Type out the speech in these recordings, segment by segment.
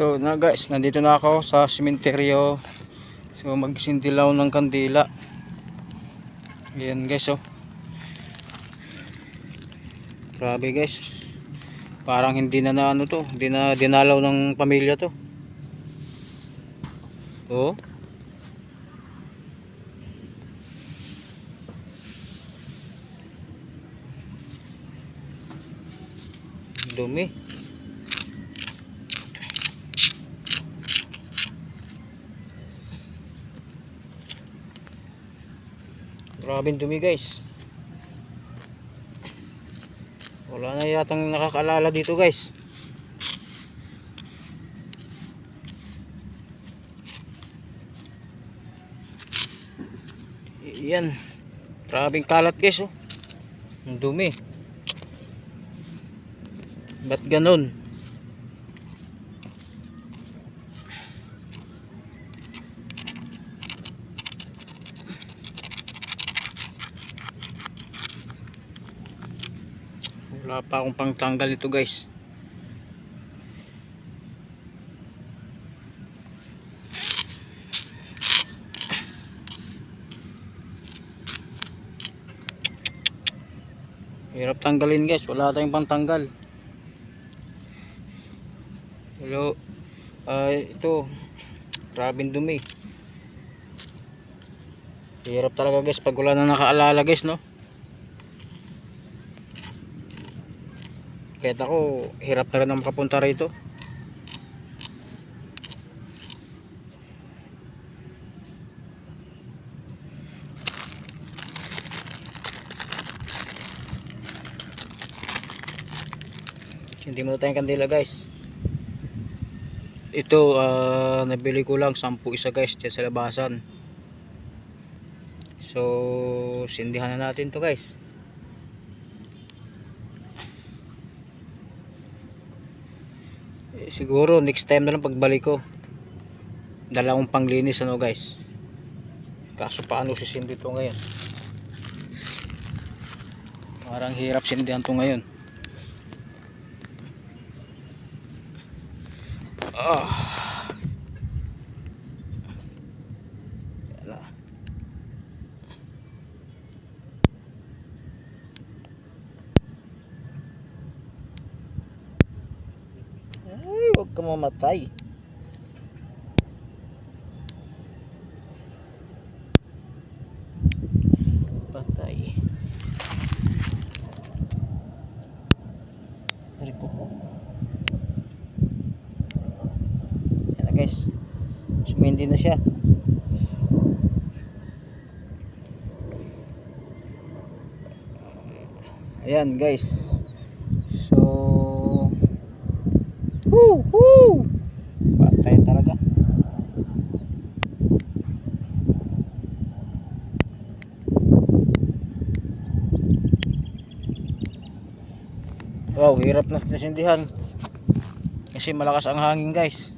So na guys, nandito na ako sa sementeryo. So magsindilaw ng kandila. Ayan guys, oh. Grabe guys. Parang hindi na ano to, hindi na dinalaw ng pamilya to. Oh. Dumi. Grabe dumi guys. Wala na yatang nakakaalala dito guys. Yan. Grabing kalat guys, oh. Ang dumi. Ba't ganun? Wala pa akong pangtanggal nito guys. Hirap tanggalin guys, wala tayong pantanggal. Hello. Ito. Grabing dumi. Hirap talaga guys pag wala na nakaalala guys, no? Kahit ako, hirap na rin ang makapunta rito. Hindi mo tayong kandila guys. Ito, nabili ko lang 10 isa guys dyan sa labasan. So, sindihan na natin to guys. Siguro next time na lang pagbalik ko, dalawang panglinis ano guys. Kaso paano sisindi to ngayon? Parang hirap sindihan to ngayon. Ay, huwag ka mamatay. Patay. Rico. Yan na guys. Sumindi na siya. Ayan guys. So patay talaga. Wow, hirap na nasindihan kasi malakas ang hangin guys.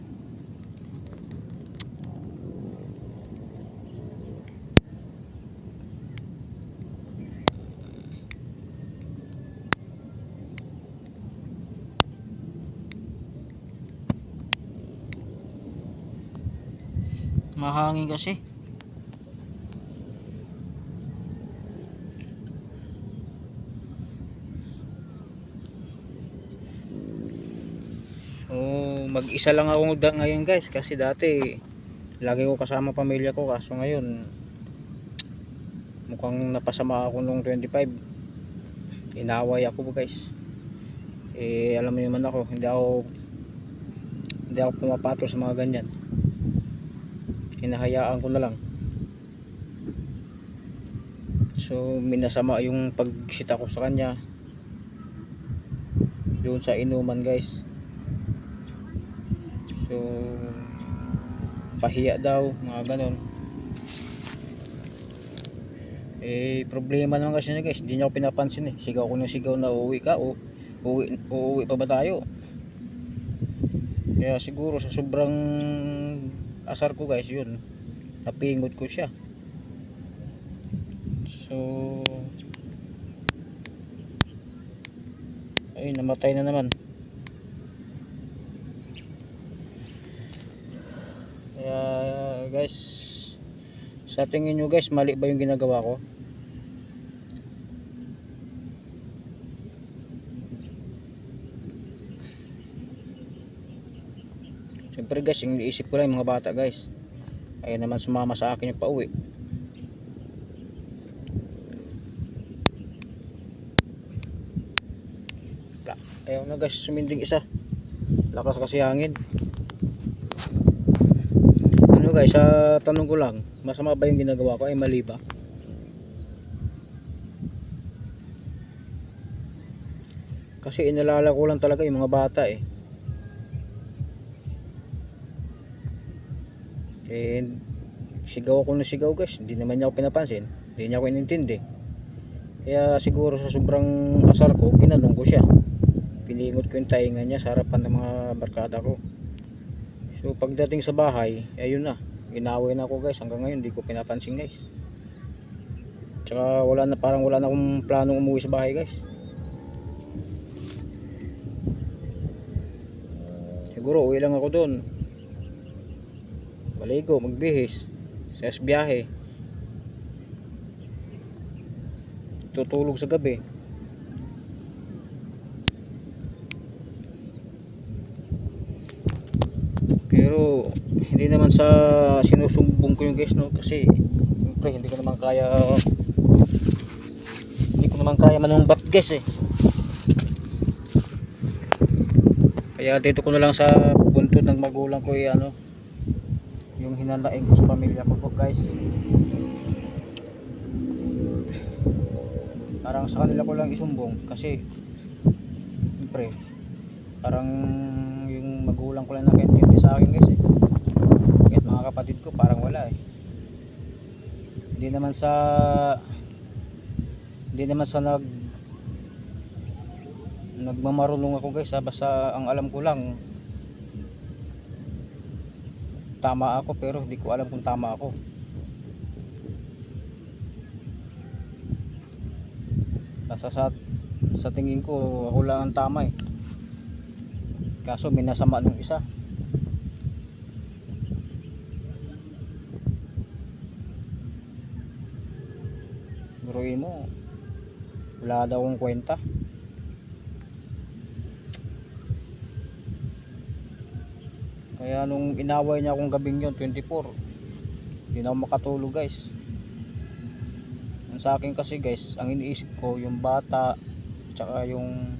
Mahangin kasi. So mag-isa lang ako ngayon guys, kasi dati lagi ko kasama pamilya ko, kaso ngayon mukhang napasama ako nung 25. Inaway ako guys. Alam mo naman ako, hindi ako pumapatol sa mga ganyan. Hinahayaan ko na lang. So minasama yung pagsita ko sa kanya doon sa inuman guys. So pahiya daw, mga ganon. Problema naman kasi niya guys, hindi niya ako pinapansin. Sigaw ko ng sigaw na uuwi ka, uuwi pa ba tayo? Kaya siguro sa sobrang asar ko guys, yun, napingot ko siya. So ay, namatay na naman. guys, sa tingin nyo guys, mali ba yung ginagawa ko? Siyempre guys, yung iniisip ko lang yung mga bata guys. Ayun naman sumama sa akin yung pauwi. Ayaw na guys, suminding isa. Lakas kasi hangin. Ano guys, sa tanong ko lang, masama ba yung ginagawa ko? Ay mali ba? Kasi inalala ko lang talaga yung mga bata eh. And sigaw ako ng sigaw guys, hindi naman niya ako pinapansin, hindi niya ako inintindi. Kaya siguro sa sobrang asar ko, ginanong ko siya, piningot ko yung tainga niya sa harapan ng mga barkada ko. So pagdating sa bahay, ayun na, inaway na ako guys. Hanggang ngayon hindi ko pinapansin guys. Tsaka wala na, parang wala na akong planong umuwi sa bahay guys. Siguro uwi lang ako doon, maligo, magbihis, sa biyahe, tutulog sa gabi. Pero hindi naman sa sinusumbong ko yung guys no, kasi siyempre hindi ko naman kaya manumbat guys eh. Kaya dito ko na lang sa buntod ng magulang ko ano, yung hinanain ko sa pamilya ko po guys. Parang sa kanila ko lang isumbong kasi siyempre parang yung magulang ko lang nakaintindi sa akin guys eh. Kahit mga kapatid ko parang wala eh. Hindi naman sa nagmamarunong ako guys ha. Basta ang alam ko lang tama ako, pero hindi ko alam kung tama ako. Basta sa tingin ko ako lang ang tama eh, kaso minasama nung isa. Buruin mo, wala daw akong kwenta. Kaya nung inaway niya akong gabing yun 24, hindi na ako makatulog guys. Ang sa akin kasi guys, ang iniisip ko yung bata tsaka yung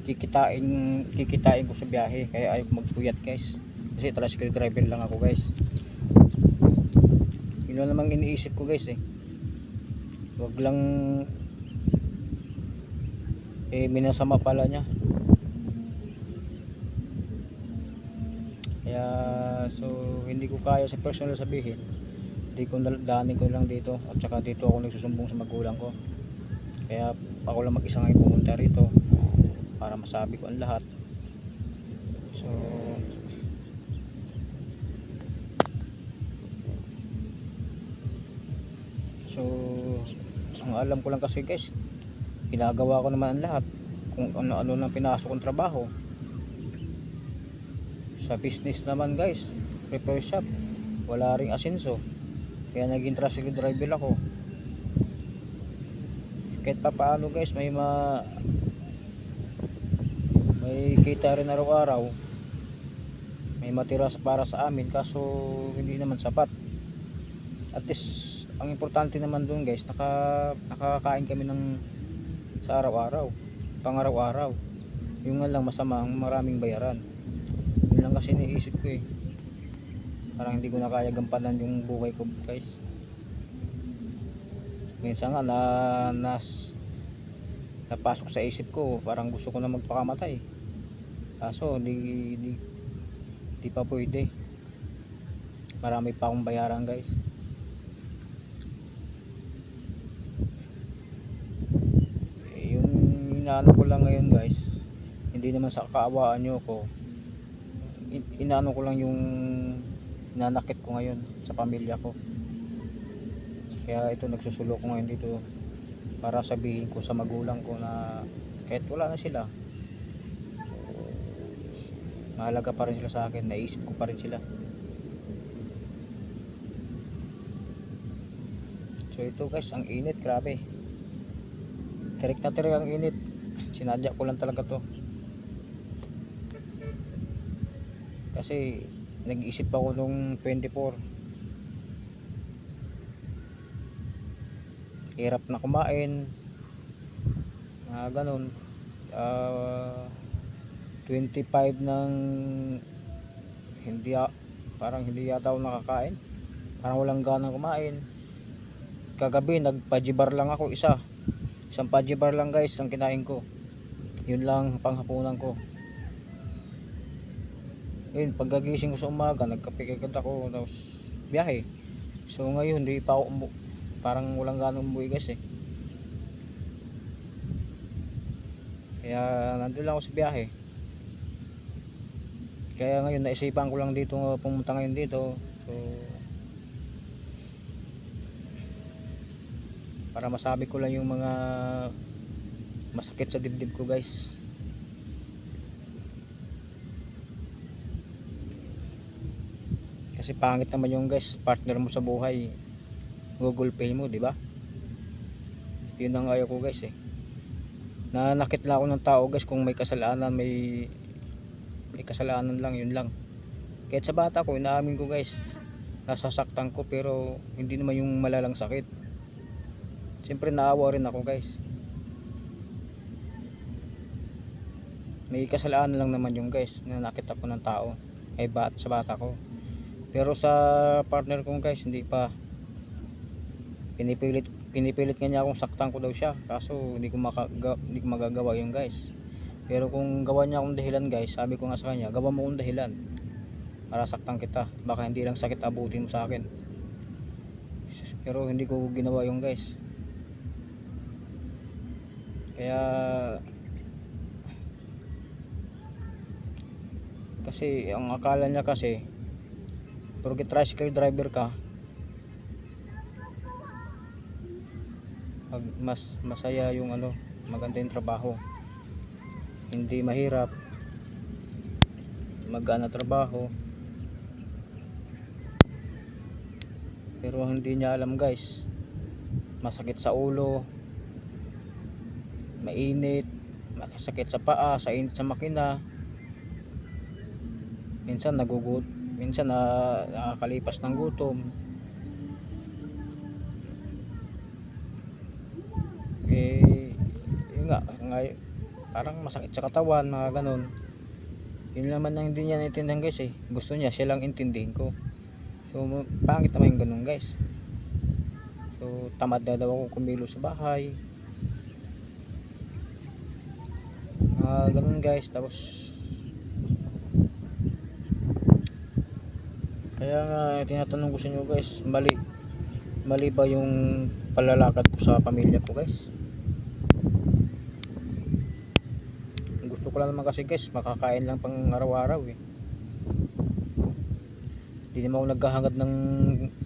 kikitain ko sa biyahe. Kaya ayaw magpuyat guys, kasi tricycle driver lang ako guys. Yun lang namang iniisip ko guys eh. Wag lang minasama pala niya. Kaya so hindi ko kaya sa personal sabihin, hindi ko daanin ko lang dito, at saka dito ako nagsusumbong sa magulang ko. Kaya ako lang mag-isa ngayon pumunta rito para masabi ko ang lahat. So ang alam ko lang kasi guys, ginagawa ko naman ang lahat. Kung ano nang pinasok kong trabaho sa business naman guys, repair shop, wala ring asenso, kaya naging tricycle driver ako. Kahit pa paano guys, may kita rin araw-araw, may matira para sa amin, kaso hindi naman sapat. At least ang importante naman doon guys, nakakain kami sa araw-araw, pang araw-araw. Yung nga lang masama, ang maraming bayaran. Yun lang kasi naisip ko eh, parang hindi ko na kaya gampanan yung buhay ko guys. Minsan nga napasok sa isip ko, parang gusto ko na magpakamatay, kaso di pa pwede, marami pa akong bayaran guys. Yung inaano ko lang ngayon guys, hindi naman sa kaawaan nyo ko, inaano ko lang yung nanakit ko ngayon sa pamilya ko. Kaya ito, nagsusulo ko ngayon dito para sabihin ko sa magulang ko na kahit wala na sila, mahalaga pa rin sila sa akin, naisip ko pa rin sila. So ito guys, ang init, grabe. Tirik na tirik ang init. Sinadya ko lang talaga to. Kasi nag-isip ako nung 24. Hirap na kumain. Ganun. 25 ng hindi parang hindi yata ako nakakain. Parang walang ganang kumain. Kagabi nagpa-G-bar lang ako isang pa-G-bar lang guys ang kinain ko. Yun lang panghapunan ko. Yun, pagkagising ko sa umaga nagkape agad ako, tapos biyahe. So ngayon hindi pa ako parang walang ganang umuwi guys eh. Kaya nandun lang ako sa biyahe. Kaya ngayon naisipan ko lang dito pumunta ngayon dito. So para masabi ko lang yung mga masakit sa dibdib ko guys. Kasi pangit naman yung guys, partner mo sa buhay, Google Pay mo, di ba? Yun ang ayaw ko guys eh. Nanakit lang ako ng tao guys kung may kasalanan, may kasalanan lang, yun lang. Kahit sa bata ko, inaamin ko guys, nasasaktan ko, pero hindi naman yung malalang sakit. Siyempre naawa rin ako guys. May kasalanan lang naman yung guys, nanakit ako ng tao sa bata ko. Pero sa partner ko guys, hindi pa. Pinipilit nga niya akong saktan ko daw siya, kaso hindi ko magagawa yun guys. Pero kung gawa niya akong dahilan guys, sabi ko nga sa kanya, gawa mo akong dahilan para saktan kita, baka hindi lang sakit abutin mo sa akin. Pero hindi ko ginawa yun guys. Kaya kasi ang akala niya kasi porke tricycle driver ka, mas masaya yung maganda yung trabaho, hindi mahirap, magaan na trabaho. Pero hindi niya alam guys, masakit sa ulo, mainit, masakit sa paa, sa init sa makina, minsan minsan nakakalipas ng gutom. Yun nga, parang masakit sa katawan, mga ganun. Yun naman ang hindi niya naintindihan guys eh. Gusto niya siya lang intindihin ko. So pangit naman yung ganun guys. So tamad na daw ako kumilos sa bahay, ganun guys. Tapos kaya nga tinatanong ko sa inyo guys, mali ba yung palalakad ko sa pamilya ko guys? Gusto ko lang naman kasi guys, makakain lang pang araw-araw eh. Hindi naman ako naghahangad ng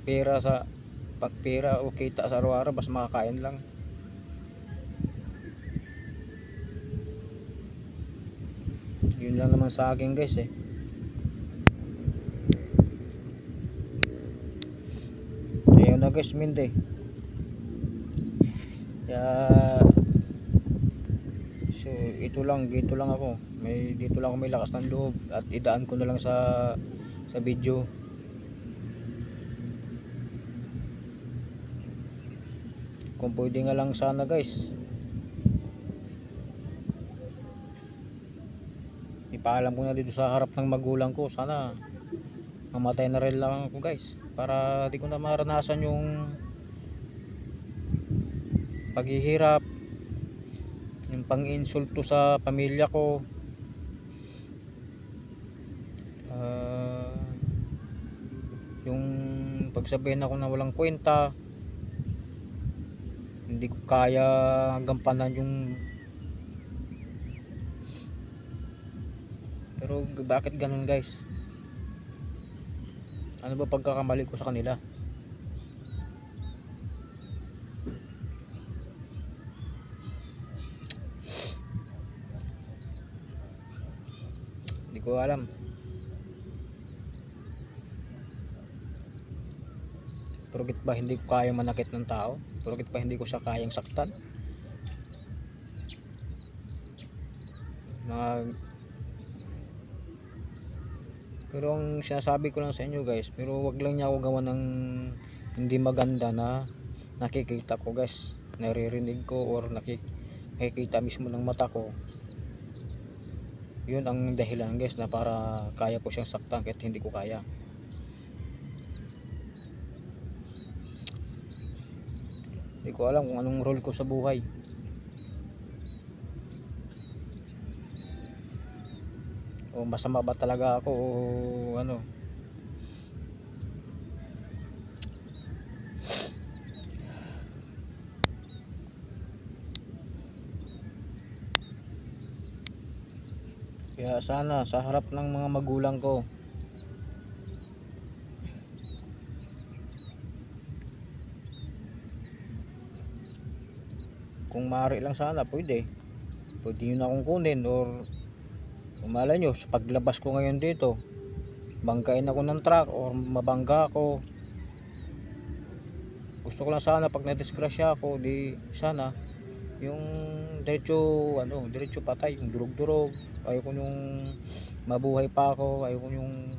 pera o kita sa araw-araw, basta makakain lang. Yun lang naman sa akin guys eh. Ayun na guys, minde. Kaya so dito lang ako. Dito lang ako may lakas ng loob at idaan ko na lang sa video. Kung pwede nga lang sana guys, ipaalam ko na dito sa harap ng magulang ko, sana mamatay na rin lang ako guys, para di ko na maranasan yung paghihirap, yung pang-insulto sa pamilya ko, yung pagsabihin ako na walang kwenta, hindi ko kaya gampanan yung. Pero bakit ganun guys? Ano ba pagkakamali ko sa kanila? Hindi ko alam. Porkit ba hindi ko kayang manakit ng tao? Porkit ba hindi ko siya kayang saktan? Mga, pero ang sinasabi ko lang sa inyo guys, pero wag lang niya ako gawa ng hindi maganda na nakikita ko guys, naririnig ko or nakikita mismo ng mata ko. Yun ang dahilan guys na para kaya ko siyang saktan kahit hindi ko kaya. Hindi ko alam kung anong role ko sa buhay. O masama ba talaga ako o ano. Kaya sana sa harap ng mga magulang ko, kung maaari lang sana pwede nyo na akong kunin, or malay nyo sa paglabas ko ngayon dito banggain ako ng truck or mabangga ako. Gusto ko lang sana pag nadisgrasya ako, di sana yung diretso patay, yung durog-durog. Ayoko yung mabuhay pa ako, ayoko yung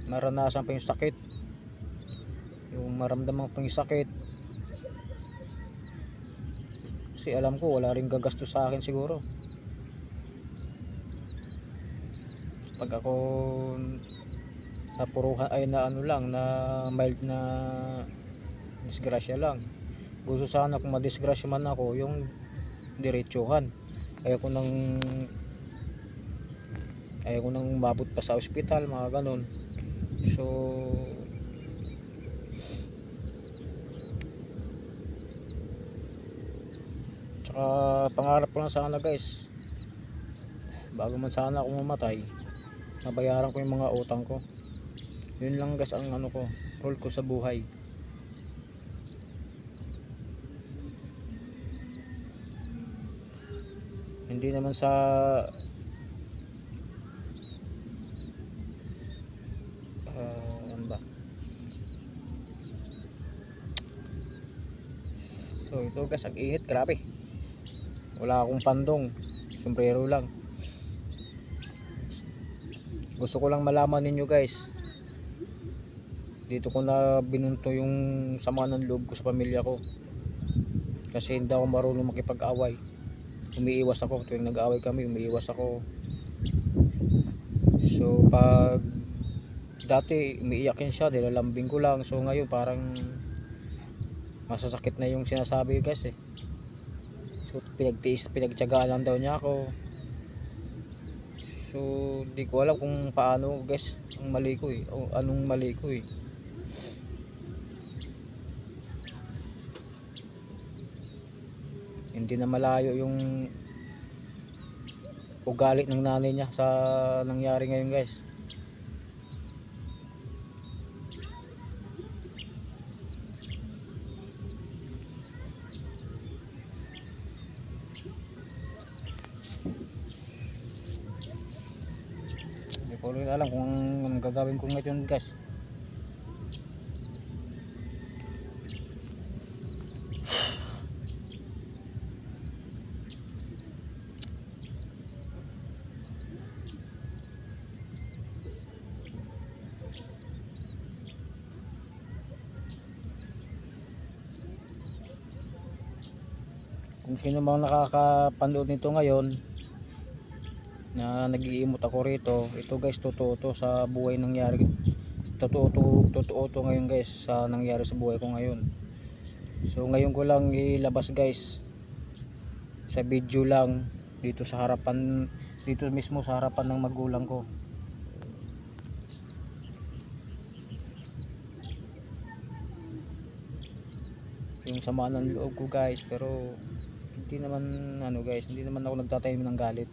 maranasan pa yung sakit, yung maramdaman pa yung sakit. Kasi alam ko wala rin gagastos sa akin siguro pag ako napuruhan ay na ano lang, na mild na disgrasya lang. Gusto sana kung madisgrasya man ako yung diretsuhan. Ayaw ko nang umabot pa sa ospital, mga ganon. So tsaka pangarap ko lang sana guys, bago man sana ako mamatay, mabayaran ko yung mga utang ko. Yun lang guys ang ano ko, role ko sa buhay. Hindi naman sa ano ba. So ito guys, ang init, grabe. Wala akong pandong, sombrero lang. Gusto ko lang malaman ninyo guys, dito ko na binunto yung sama ng loob ko sa pamilya ko, kasi hindi ako marunong makipag-away. Umiiwas ako tuwing nag-aaway kami, umiiwas ako. So pag dati umiiyakin siya, nilalambing ko lang. So ngayon parang masasakit na yung sinasabi guys eh. So pinagtiyagaan lang daw niya ako. So di ko alam kung paano guys ang mali ko eh, o anong mali ko eh. Hindi na malayo yung ugali ng nanay niya sa nangyari ngayon guys. Hindi ko rin alam kung anong gagawin ko ngayon guys. Kung sino mang nakakapanood nito ngayon na nag-iimot ako rito, ito guys totoo to sa buhay nangyari. Totoo to ngayon guys sa nangyari sa buhay ko ngayon. So ngayon ko lang ilabas guys sa video lang, dito sa harapan, dito mismo sa harapan ng magulang ko. Yung sama ng loob ko guys, pero hindi naman ano guys, hindi naman ako nagtatanim ng galit.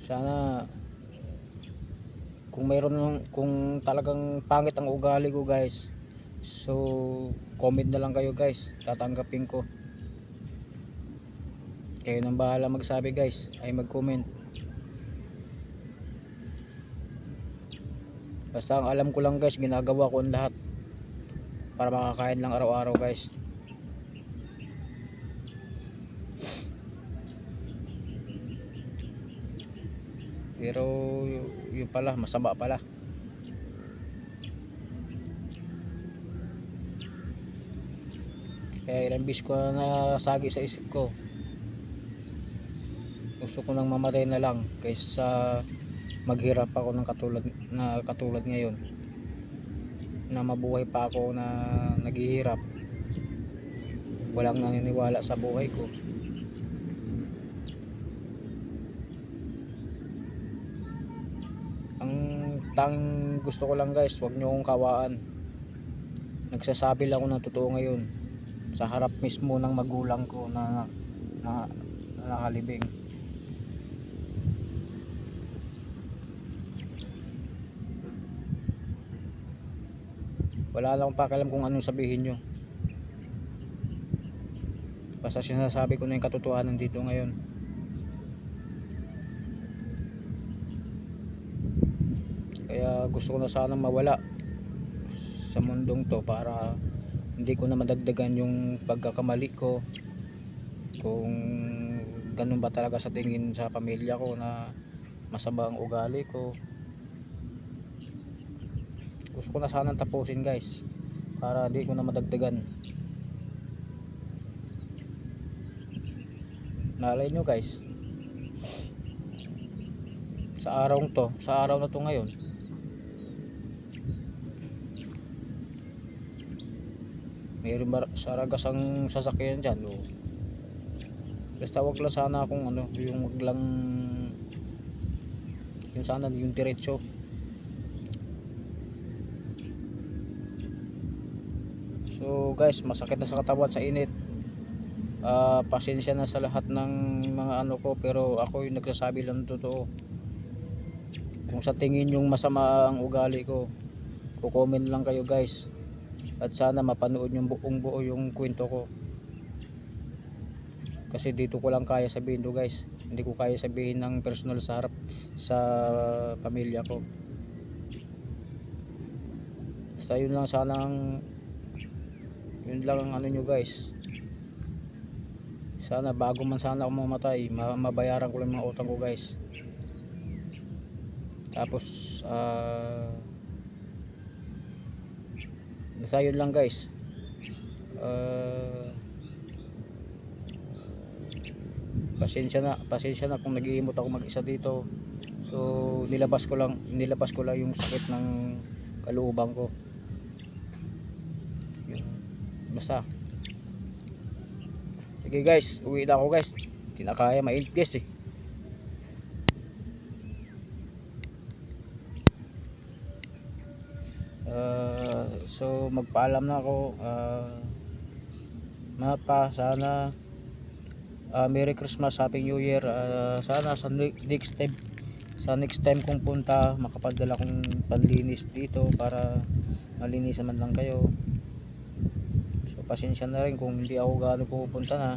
Sana kung talagang pangit ang ugali ko guys, so comment na lang kayo guys, tatanggapin ko. Kayo nang bahala magsabi guys, ay mag comment. Basta ang alam ko lang guys, ginagawa ko ang lahat para makakain lang araw-araw guys. Pero yun pala, masama pala. Kaya ilang bis ko na nasagi sa isip ko, gusto ko nang mamatay na lang kaysa maghirap ako ng katulad ngayon, na mabuhay pa ako na naghihirap, walang naniniwala sa buhay ko. Ang tanging gusto ko lang guys, wag nyo akong kawaan. Nagsasabi lang ako ng totoo ngayon sa harap mismo ng magulang ko na nakalibing. Wala lang pakialam kung anong sabihin nyo, basta sinasabi ko na yung katotohanan dito ngayon. Kaya gusto ko na sana mawala sa mundong to para hindi ko na madagdagan yung pagkakamali ko. Kung ganun ba talaga sa tingin sa pamilya ko na masama ang ugali ko, gusto ko na sana tapusin guys para hindi ko na madagdagan. Naalay nyo guys, sa araw na to ngayon, mayroon saragas ang sasakyan dyan. Basta wag lang sana akong yung wag lang yung sana yung diretso. So guys, masakit na sa katawan sa init. Pasensya na sa lahat ng mga ko, pero ako yung nagsasabi lang ng totoo. Kung sa tingin yung masama ang ugali ko, comment lang kayo guys, at sana mapanood yung buong buo yung kwento ko, kasi dito ko lang kaya sabihin to guys, hindi ko kaya sabihin ng personal sa harap sa pamilya ko. Basta yun lang sana yun lang ang nyo guys. Sana bago man sana ako mamatay, mabayaran ko lang mga utang ko guys. Tapos basta yun lang guys. Pasensya na kung nag-iimot ako mag-isa dito. So nilabas ko lang yung sakit ng kalooban ko. Basta sige guys, uwi na ako guys, hindi na kaya, mainit guys eh. So magpaalam na ako. Mapa, sana Merry Christmas, Happy New Year. Sana sa next time kong punta, makapadala kong panlinis dito para malinis man lang kayo. So pasensya na rin kung hindi ako gaano pupunta na.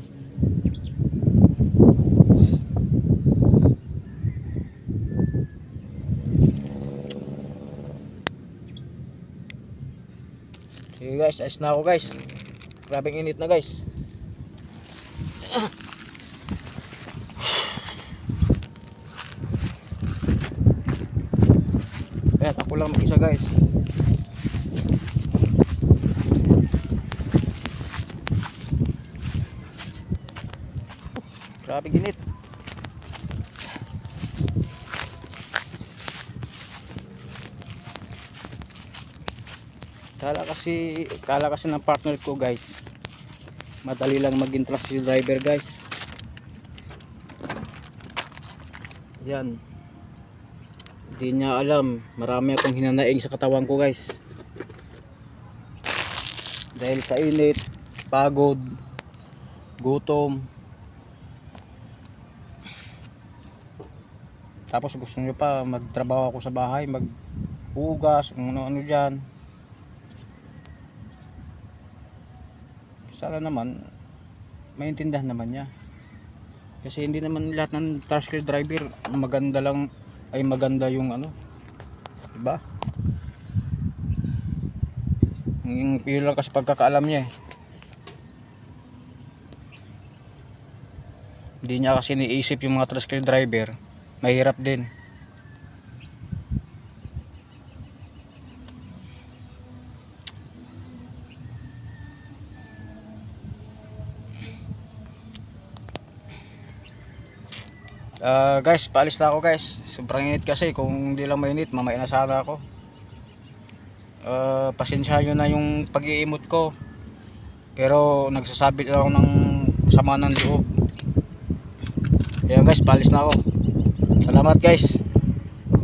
Sige guys, ayos na ako guys. Grabing init na guys. Kaya ako lang mag-isa guys. Grabing init. Kala kasi ng partner ko guys, madali lang maging taxi driver guys. Yan, hindi niya alam, marami akong hinanaing sa katawan ko guys, dahil sa init, pagod, gutom. Tapos gusto nyo pa magtrabaho ako sa bahay, maghugas, kung ano-ano dyan. Sana naman maintindihan naman niya. Kasi hindi naman lahat ng tricycle driver maganda lang, ay maganda yung ano, diba? Yung yun lang kasi pagkakaalam niya eh. Hindi niya kasi niisip yung mga tricycle driver, mahirap din. Guys, paalis na ako guys. Sobrang init kasi, kung hindi lang mainit, mamaya na sana ako. Pasensya nyo na yung pag-iimot ko. Pero nagsasabit ako ng sama ng loob. Ayan guys, paalis na ako. Salamat guys.